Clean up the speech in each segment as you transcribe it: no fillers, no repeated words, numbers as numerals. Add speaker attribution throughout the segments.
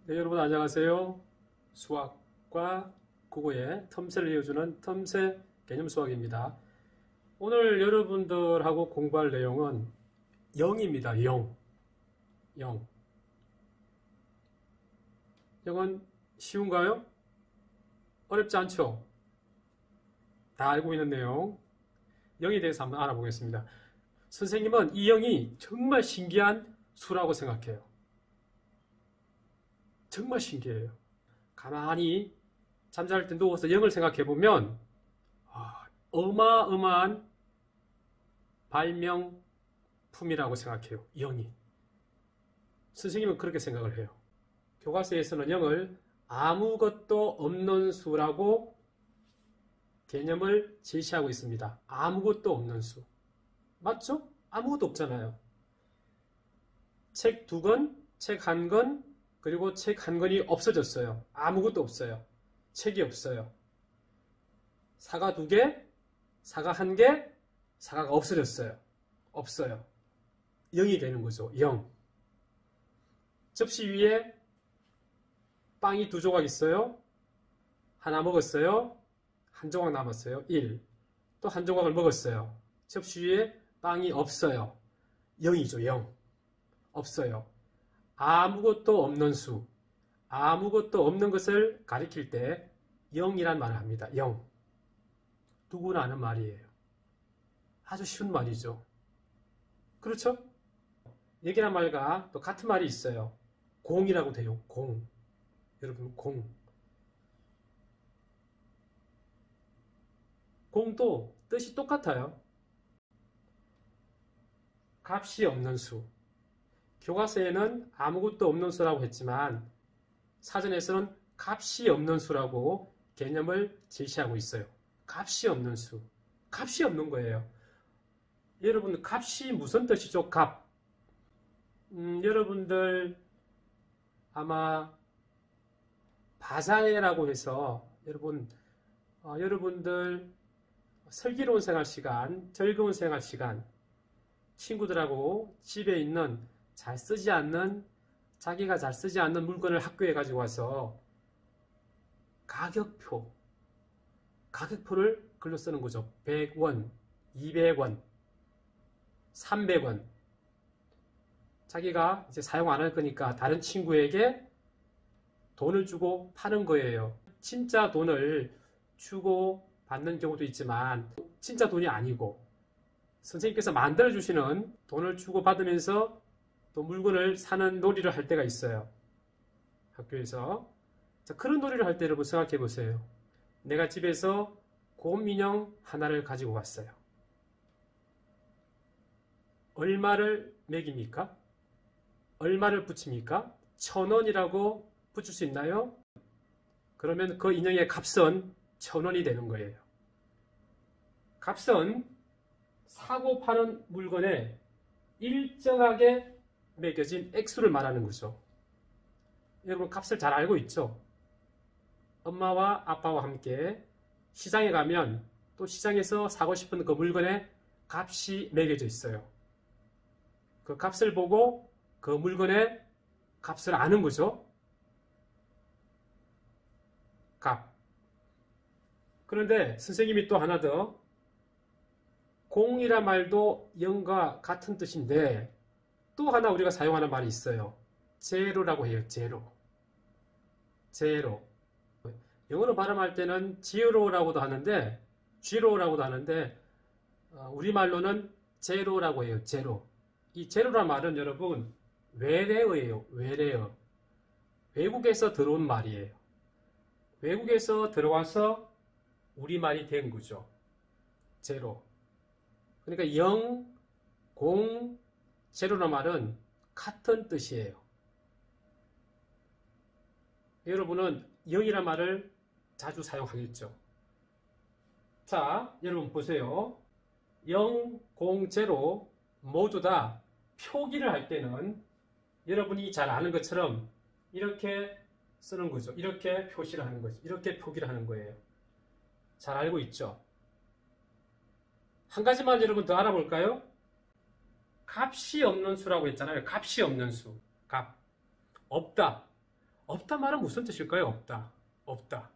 Speaker 1: 네, 여러분 안녕하세요. 수학과 국어의 틈새를 이어주는 틈새 개념 수학입니다. 오늘 여러분들하고 공부할 내용은 0입니다. 0. 0. 0은 쉬운가요? 어렵지 않죠? 다 알고 있는 내용 0에 대해서 한번 알아보겠습니다. 선생님은 이 0이 정말 신기한 수라고 생각해요. 정말 신기해요. 가만히 잠잘 때 누워서 0을 생각해 보면 어마어마한 발명품이라고 생각해요. 0이. 선생님은 그렇게 생각을 해요. 교과서에서는 0을 아무것도 없는 수라고 개념을 제시하고 있습니다. 아무것도 없는 수. 맞죠? 아무것도 없잖아요. 책 2권, 책 1권, 그리고 책 1권이 없어졌어요. 아무것도 없어요. 책이 없어요. 사과 2개, 사과 1개, 사과가 없어졌어요. 없어요. 0이 되는 거죠. 0. 접시 위에 빵이 2조각 있어요. 하나 먹었어요. 한 조각 남았어요. 1. 또 한 조각을 먹었어요. 접시 위에 빵이 없어요. 0이죠. 0. 없어요. 아무것도 없는 수, 아무것도 없는 것을 가리킬 때 0이란 말을 합니다. 0. 누구나 아는 말이에요. 아주 쉬운 말이죠. 그렇죠? 0이란 말과 또 같은 말이 있어요. 공이라고 돼요. 공. 여러분, 공. 공도 뜻이 똑같아요. 값이 없는 수. 교과서에는 아무것도 없는 수라고 했지만 사전에서는 값이 없는 수라고 개념을 제시하고 있어요. 값이 없는 수. 값이 없는 거예요. 여러분, 값이 무슨 뜻이죠? 값. 여러분들 아마 바자회라고 해서 여러분들 슬기로운 생활 시간, 즐거운 생활 시간, 친구들하고 집에 있는 자기가 잘 쓰지 않는 물건을 학교에 가지고 와서 가격표를 글로 쓰는 거죠. 100원, 200원, 300원. 자기가 이제 사용 안 할 거니까 다른 친구에게 돈을 주고 파는 거예요. 진짜 돈을 주고 받는 경우도 있지만 진짜 돈이 아니고 선생님께서 만들어주시는 돈을 주고 받으면서 또 물건을 사는 놀이를 할 때가 있어요. 학교에서. 자, 그런 놀이를 할 때 여러분 생각해 보세요. 내가 집에서 곰인형 하나를 가지고 왔어요. 얼마를 매깁니까? 얼마를 붙입니까? 1,000원이라고 붙일 수 있나요? 그러면 그 인형의 값은 1,000원이 되는 거예요. 값은 사고 파는 물건에 일정하게 매겨진 액수를 말하는 거죠. 여러분 값을 잘 알고 있죠? 엄마와 아빠와 함께 시장에 가면 또 시장에서 사고 싶은 그 물건에 값이 매겨져 있어요. 그 값을 보고 그 물건의 값을 아는 거죠. 값. 그런데 선생님이 또 하나 더 공이란 말도 0과 같은 뜻인데 또 하나 우리가 사용하는 말이 있어요. 제로라고 해요. 제로. 영어로 발음할 때는 제로라고도 하는데 우리말로는 제로라고 해요. 제로. 이 제로란 말은 여러분 외래어예요. 외래어. 외국에서 들어온 말이에요. 외국에서 들어와서 우리말이 된 거죠. 제로. 그러니까 0, 0, 제로란 말은 같은 뜻이에요. 여러분은 0이란 말을 자주 사용하겠죠. 자, 여러분 보세요. 0, 0, 제로 모두 다 표기를 할 때는 여러분이 잘 아는 것처럼 이렇게 쓰는 거죠. 이렇게 표시를 하는 거죠. 이렇게 표기를 하는 거예요. 잘 알고 있죠? 한 가지만 여러분 더 알아볼까요? 값이 없는 수라고 했잖아요. 값이 없는 수. 값. 없다. 없다 말은 무슨 뜻일까요? 없다. 없다.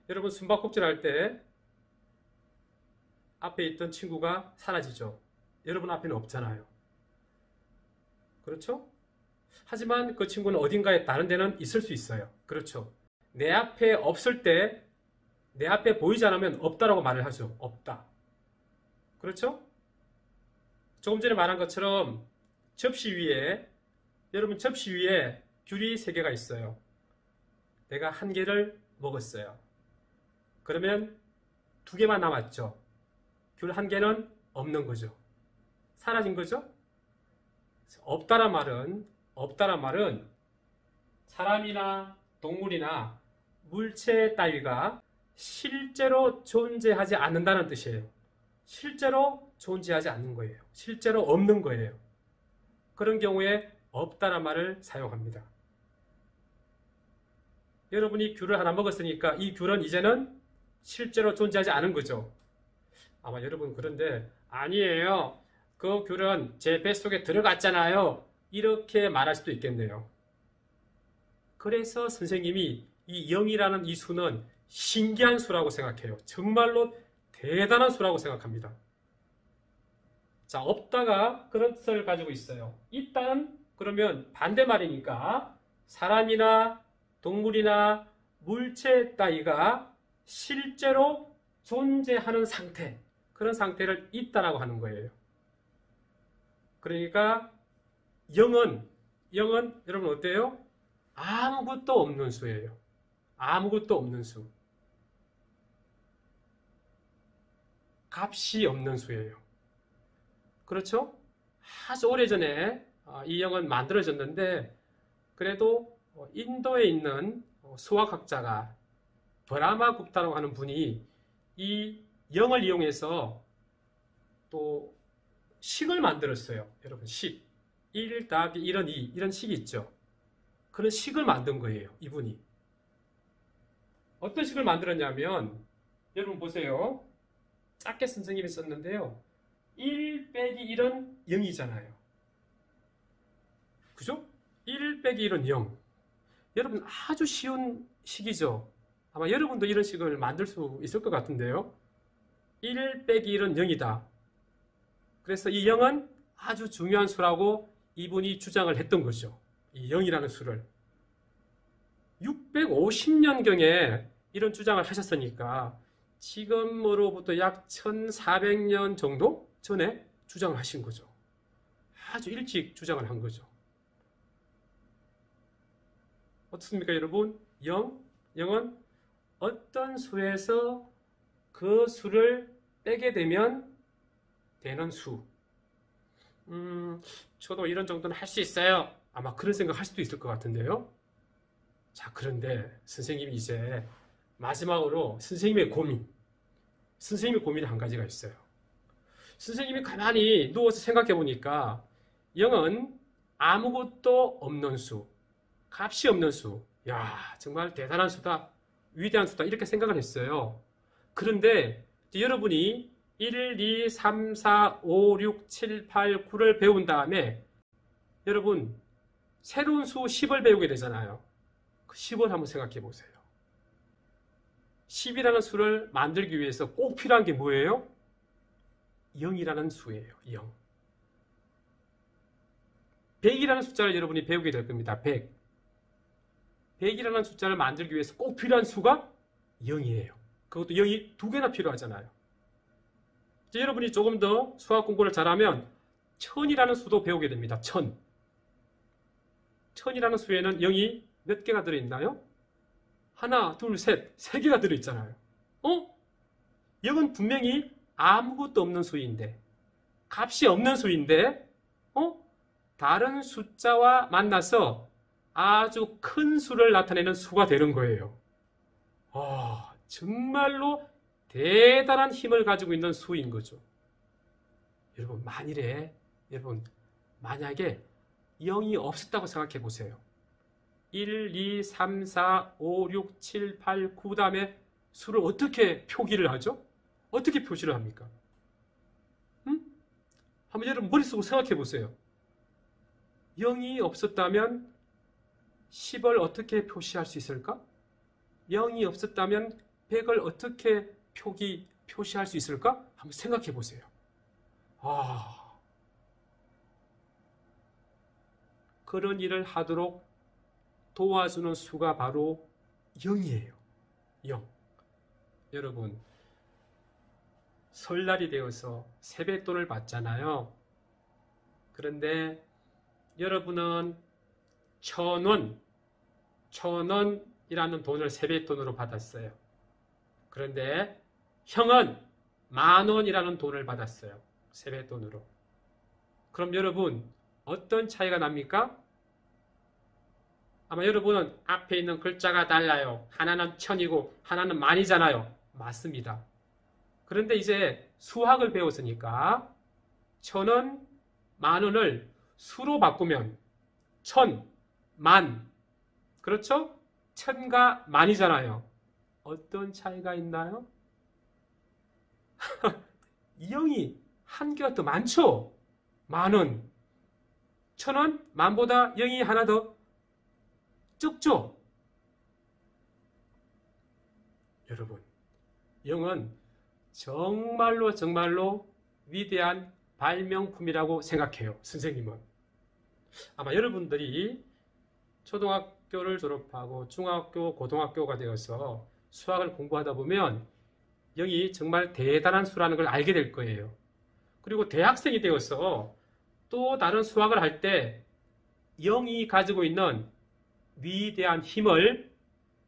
Speaker 1: 여러분 숨바꼭질 할 때 앞에 있던 친구가 사라지죠. 여러분 앞에는 없잖아요. 그렇죠? 하지만 그 친구는 어딘가에 다른 데는 있을 수 있어요. 그렇죠? 내 앞에 없을 때, 내 앞에 보이지 않으면 없다라고 말을 하죠. 없다. 그렇죠? 조금 전에 말한 것처럼 접시 위에, 여러분 접시 위에 귤이 3개가 있어요. 내가 1개를 먹었어요. 그러면 2개만 남았죠. 귤 1개는 없는 거죠. 사라진 거죠. 없다란 말은 사람이나 동물이나 물체 따위가 실제로 존재하지 않는다는 뜻이에요. 실제로 존재하지 않는 거예요. 실제로 없는 거예요. 그런 경우에 없다란 말을 사용합니다. 여러분이 귤을 하나 먹었으니까 이 귤은 이제는 실제로 존재하지 않은 거죠. 아마 여러분 그런데 아니에요. 그 귤은 제 뱃속에 들어갔잖아요. 이렇게 말할 수도 있겠네요. 그래서 선생님이 이 0이라는 이 수는 신기한 수라고 생각해요. 정말로 대단한 수라고 생각합니다. 자, 없다가 그런 뜻을 가지고 있어요. 있다는 그러면 반대말이니까 사람이나 동물이나 물체 따위가 실제로 존재하는 상태, 그런 상태를 있다라고 하는 거예요. 그러니까 0은 여러분 어때요? 아무것도 없는 수예요. 아무것도 없는 수. 값이 없는 수예요. 그렇죠? 아주 오래전에 이 0은 만들어졌는데 그래도 인도에 있는 수학학자가 브라마 굽타라고 하는 분이 이 0을 이용해서 또 식을 만들었어요. 여러분 식. 1 더하기 1은 2 이런 식이 있죠. 그런 식을 만든 거예요. 이분이. 어떤 식을 만들었냐면 여러분 보세요. 작게 선생님이 썼는데요. 1 빼기 1은 0이잖아요. 그죠? 1 빼기 1은 0. 여러분 아주 쉬운 식이죠. 아마 여러분도 이런 식을 만들 수 있을 것 같은데요. 1 빼기 1은 0이다. 그래서 이 0은 아주 중요한 수라고 이분이 주장을 했던 거죠. 이 0이라는 수를. 650년경에 이런 주장을 하셨으니까 지금으로부터 약 1400년 정도 전에 주장을 하신 거죠. 아주 일찍 주장을 한 거죠. 어떻습니까, 여러분? 0은 어떤 수에서 그 수를 빼게 되면 되는 수. 저도 이런 정도는 할 수 있어요. 아마 그런 생각 할 수도 있을 것 같은데요. 자, 그런데 선생님이 이제 마지막으로 선생님의 고민 한 가지가 있어요. 선생님이 가만히 누워서 생각해 보니까 0은 아무것도 없는 수, 값이 없는 수. 야, 정말 대단한 수다, 위대한 수다 이렇게 생각을 했어요. 그런데 여러분이 1, 2, 3, 4, 5, 6, 7, 8, 9를 배운 다음에 여러분 새로운 수 10을 배우게 되잖아요. 그 10을 한번 생각해 보세요. 10이라는 수를 만들기 위해서 꼭 필요한 게 뭐예요? 0이라는 수예요. 0. 100이라는 숫자를 여러분이 배우게 될 겁니다. 100. 100이라는 숫자를 만들기 위해서 꼭 필요한 수가 0이에요. 그것도 0이 2개나 필요하잖아요. 이제 여러분이 조금 더 수학 공부를 잘하면 1000이라는 수도 배우게 됩니다. 1000. 1000이라는 수에는 0이 몇 개가 들어있나요? 하나, 둘, 셋, 3개가 들어있잖아요. 0은 분명히 아무것도 없는 수인데, 값이 없는 수인데, 다른 숫자와 만나서 아주 큰 수를 나타내는 수가 되는 거예요. 정말로 대단한 힘을 가지고 있는 수인 거죠. 여러분, 만약에 0이 없었다고 생각해 보세요. 1, 2, 3, 4, 5, 6, 7, 8, 9 다음에 수를 어떻게 표기를 하죠? 어떻게 표시를 합니까? 한번 여러분 머릿속으로 생각해 보세요. 0이 없었다면 10을 어떻게 표시할 수 있을까? 0이 없었다면 100을 어떻게 표시할 수 있을까? 한번 생각해 보세요. 그런 일을 하도록 도와주는 수가 바로 0이에요. 0. 여러분, 설날이 되어서 세뱃돈을 받잖아요. 그런데 여러분은 1,000원이라는 돈을 세뱃돈으로 받았어요. 그런데 형은 10,000원이라는 돈을 받았어요. 세뱃돈으로. 그럼 여러분, 어떤 차이가 납니까? 아마 여러분은 앞에 있는 글자가 달라요. 하나는 1,000이고 하나는 10,000이잖아요. 맞습니다. 그런데 이제 수학을 배웠으니까 1,000원, 10,000원을 수로 바꾸면 1,000, 10,000. 그렇죠? 1,000과 10,000이잖아요. 어떤 차이가 있나요? 0이 한 개가 더 많죠? 10,000원. 1,000원, 10,000보다 0이 하나 더 적죠? 여러분, 0은 정말로 위대한 발명품이라고 생각해요. 선생님은. 아마 여러분들이 초등학교를 졸업하고 중학교, 고등학교가 되어서 수학을 공부하다 보면 0이 정말 대단한 수라는 걸 알게 될 거예요. 그리고 대학생이 되어서 또 다른 수학을 할 때 0이 가지고 있는 위대한 힘을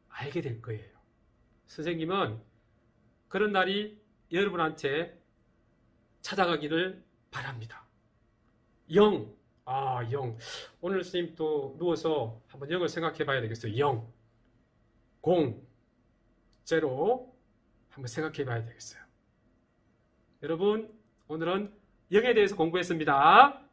Speaker 1: 알게 될 거예요. 선생님은 그런 날이 여러분한테 찾아가기를 바랍니다. 0. 0. 오늘 선생님 또 누워서 한번 0을 생각해 봐야 되겠어요. 0. 0. 0. 한번 생각해 봐야 되겠어요. 여러분, 오늘은 0에 대해서 공부했습니다.